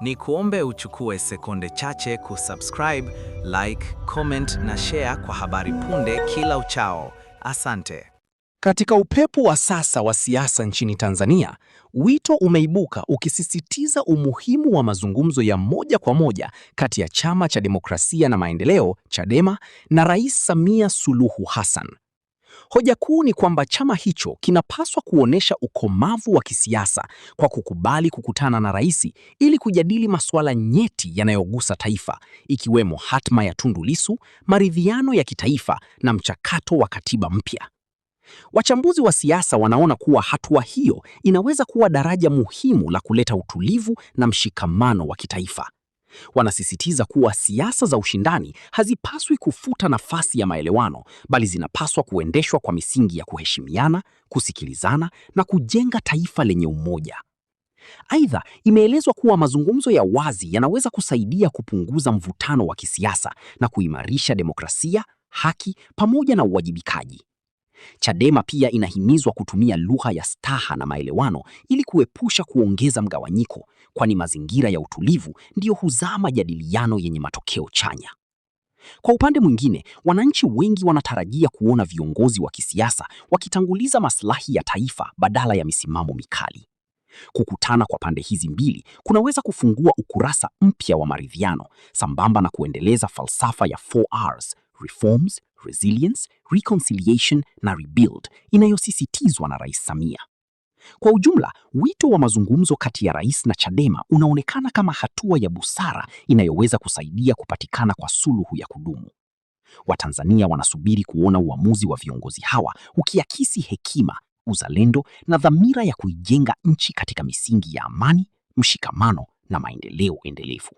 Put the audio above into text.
Ni kuombe uchukue sekunde chache kusubscribe, like, comment na share kwa habari punde kila uchao. Asante. Katika upepo wa sasa wa siasa nchini Tanzania, wito umeibuka ukisisitiza umuhimu wa mazungumzo ya moja kwa moja kati ya Chama cha Demokrasia na Maendeleo, Chadema, na Rais Samia Suluhu Hassan. Hoja kuu ni kwamba chama hicho kinapaswa kuonesha ukomavu wa kisiasa kwa kukubali kukutana na rais ili kujadili masuala nyeti yanayogusa taifa, ikiwemo hatma ya Tundu Lissu, maridhiano ya kitaifa na mchakato wa katiba mpya. Wachambuzi wa siasa wanaona kuwa hatua hiyo inaweza kuwa daraja muhimu la kuleta utulivu na mshikamano wa kitaifa. Wanasisitiza kuwa siasa za ushindani hazipaswi kufuta nafasi ya maelewano, bali zinapaswa kuendeshwa kwa misingi ya kuheshimiana, kusikilizana na kujenga taifa lenye umoja. Aidha, imeelezwa kuwa mazungumzo ya wazi yanaweza kusaidia kupunguza mvutano wa kisiasa na kuimarisha demokrasia, haki pamoja na uwajibikaji. Chadema pia inahimizwa kutumia lugha ya staha na maelewano ili kuepusha kuongeza mgawanyiko, kwani mazingira ya utulivu ndiyo huzaa majadiliano yenye matokeo chanya. Kwa upande mwingine, wananchi wengi wanatarajia kuona viongozi wa kisiasa wakitanguliza maslahi ya taifa badala ya misimamo mikali. Kukutana kwa pande hizi mbili kunaweza kufungua ukurasa mpya wa maridhiano, sambamba na kuendeleza falsafa ya 4Rs: reforms, resilience, reconciliation na rebuild, inayosisitizwa na Rais Samia. Kwa ujumla, wito wa mazungumzo kati ya rais na Chadema unaonekana kama hatua ya busara inayoweza kusaidia kupatikana kwa suluhu ya kudumu. Watanzania wanasubiri kuona uamuzi wa viongozi hawa ukiakisi hekima, uzalendo na dhamira ya kuijenga nchi katika misingi ya amani, mshikamano na maendeleo endelevu.